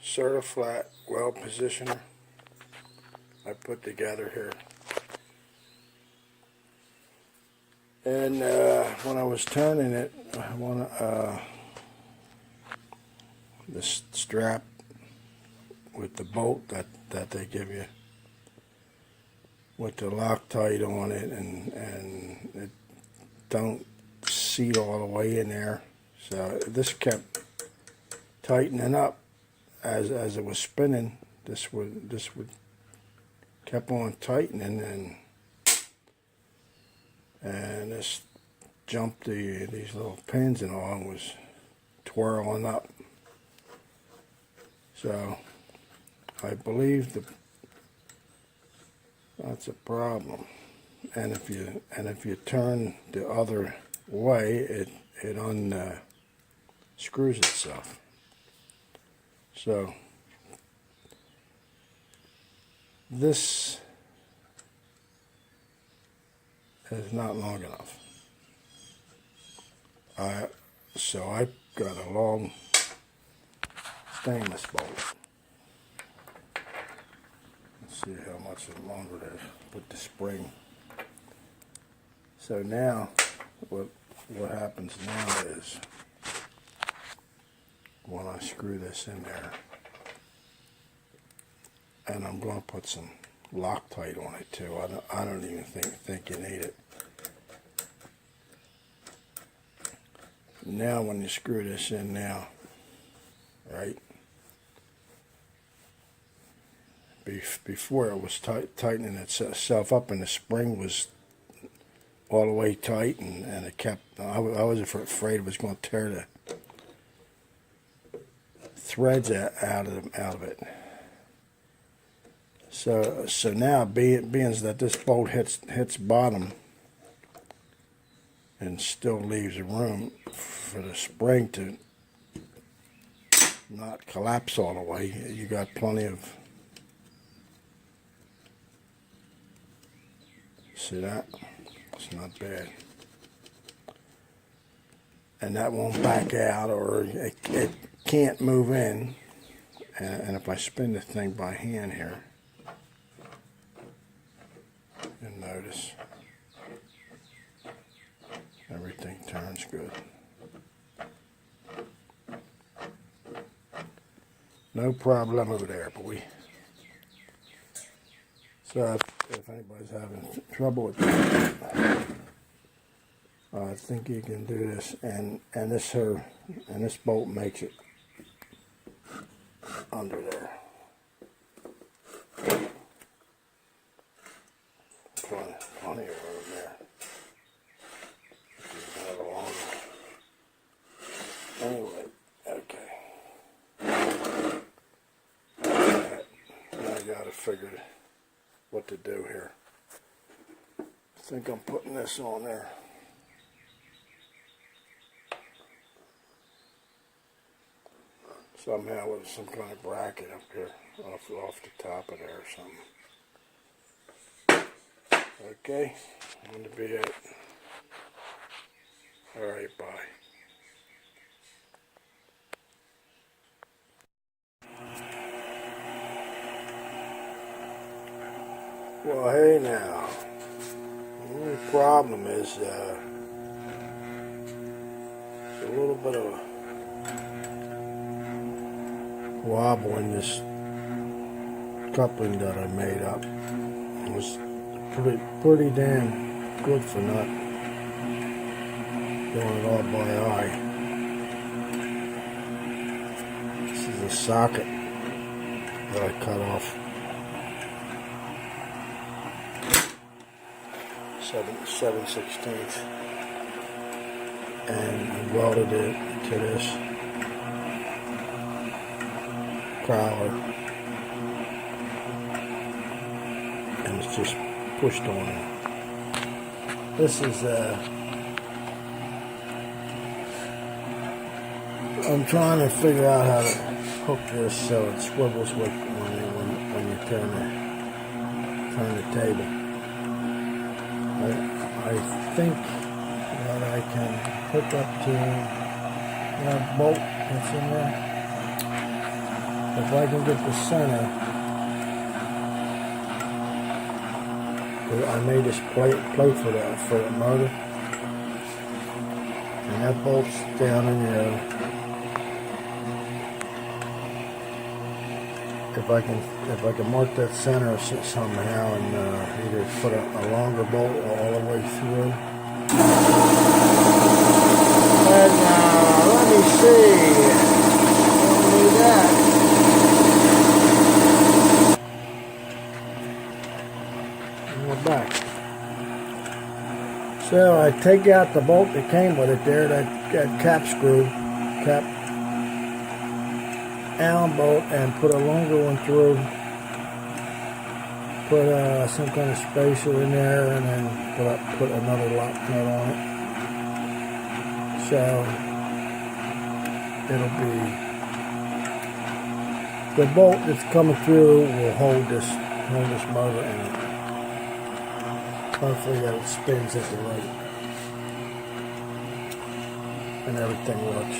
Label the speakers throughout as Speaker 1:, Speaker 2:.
Speaker 1: Certiflat weld positioner I put together here. And when I was turning it, I want this strap with the bolt that they give you with the Loctite on it, and it don't seat all the way in there. So this kept tightening up as it was spinning. This would kept on tightening, and this jumped these little pins and all, and was twirling up. So I believe that's a problem. And if you turn the other way, it unscrews itself. So this is not long enough. So I got a long stainless bolt. Let's see how much longer it is with the spring. So now what happens now is when I screw this in there, and I'm going to put some Loctite on it too. I don't even think you need it. Now when you screw this in now, right? Before it was tightening itself up, and the spring was all the way tight, and it kept. I was afraid it was going to tear the threads out of it. So now, being that this bolt hits bottom and still leaves room for the spring to not collapse all the way, you got plenty of. See that? It's not bad. And that won't back out, or it can't move in. And if I spin the thing by hand here, you'll notice everything turns good. No problem over there, boy. So if anybody's having trouble with that, I think you can do this, and this bolt makes it under there. Plenty of room there. Anyway, okay. Now I gotta figure what to do here. I think I'm putting this on there. Somehow with some kind of bracket up here, off the top of there or something. Okay, going to be it. All right, bye. Well, hey now. The only problem is a little bit of wobble in this coupling that I made up. It was pretty damn good for not doing it all by eye. This is a socket that I cut off 7/16 and welded it to this crawler, and it's just pushed on it. This is I'm trying to figure out how to hook this so it swivels with when you turn the table. I think that I can hook up to that bolt that's in there. If I can get the center, I made this plate for the motor, and that bolt's down in there. If I can mark that center somehow and either put a longer bolt all the way through. And let me see. I'll do that. And we're back. So I take out the bolt that came with it there, that cap Allen bolt, and put a longer one through. Put some kind of spacer in there, and then put another lock nut on it. So it'll be, the bolt that's coming through will hold this motor in it. Hopefully that it spins at the right and everything works.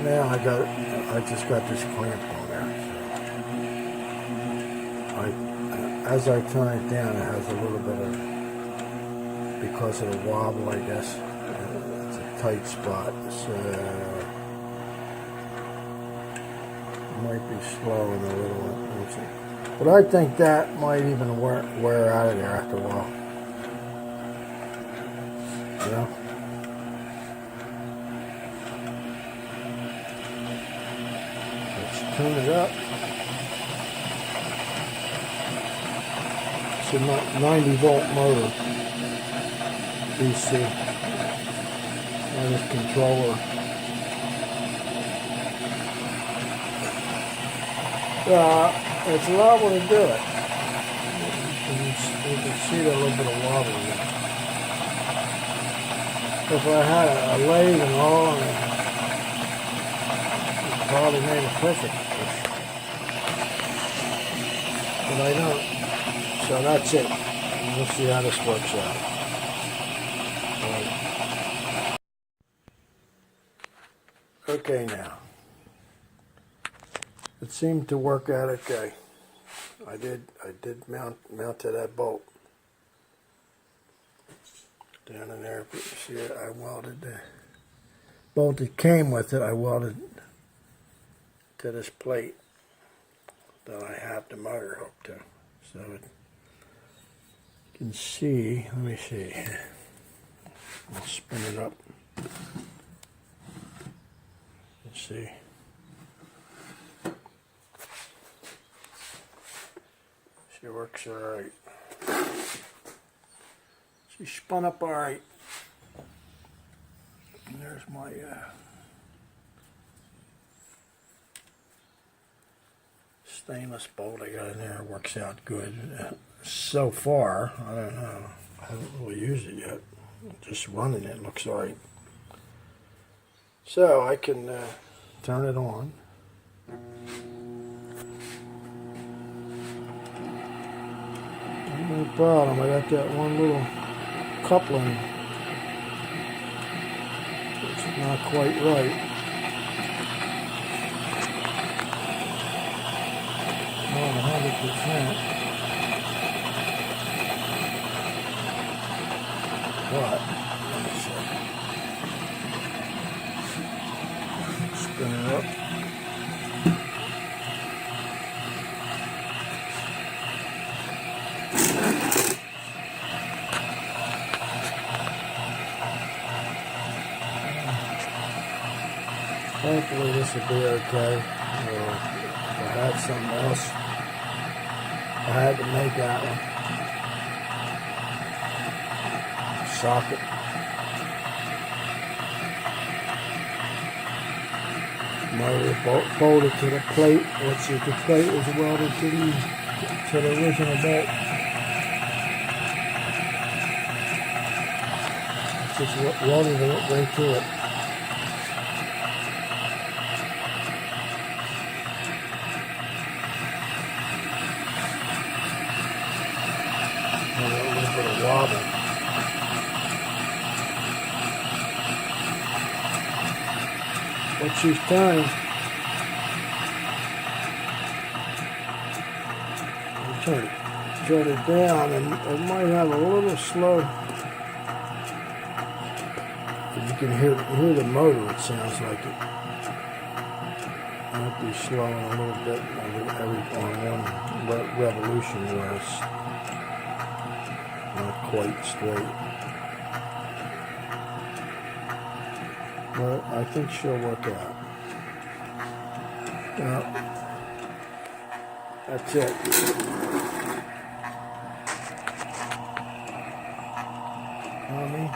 Speaker 1: Now I just got this clamp on there. So as I turn it down, it has a little bit of, because of the wobble, I guess, it's a tight spot. So it might be slowing a little. But I think that might even wear out of there after a while. You know? Let's turn it up. It's a 90-volt motor. DC. And this controller. It's liable to do it. You can see that little bit of wobble there. If I had a lathe and all, it probably made it perfect. But I don't. So that's it. And we'll see how this works out. Okay, now. It seemed to work out okay. I did mount to that bolt down in there. But you see it, I welded the bolt that came with it. I welded to this plate that I have the motor hooked to. So you can see. Let me see. I'll spin it up. Let's see. She works all right. She spun up all right. And there's my stainless bolt I got in there. It works out good. So far, I don't know. I haven't really used it yet. Just running it looks all right. So I can turn it on. No problem. I got that one little coupling. It's not quite right. Not 100%. But let me see. Spin it up. Hopefully this will be okay. If I had something else, I had to make that one. Socket. Motor bolted to the plate. Let's see if the plate was welded to the original bolt. It's just welded right to it. Wobble. But she's turning. turn it down, and it might have a little slow. You can hear the motor. It sounds like it might be slowing a little bit on one revolution where it's not quite straight. But I think she'll work out. Well, that's it. Mommy.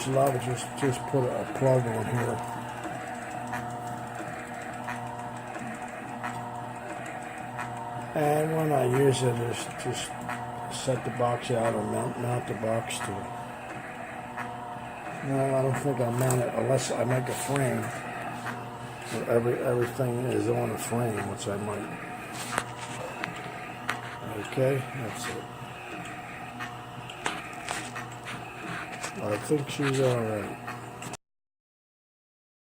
Speaker 1: I would just put a plug on here. And when I use it, just set the box out or mount the box to it. No, I don't think I'll mount it unless I make a frame. Everything is on a frame, which I might. Okay, that's it. I think she's all right.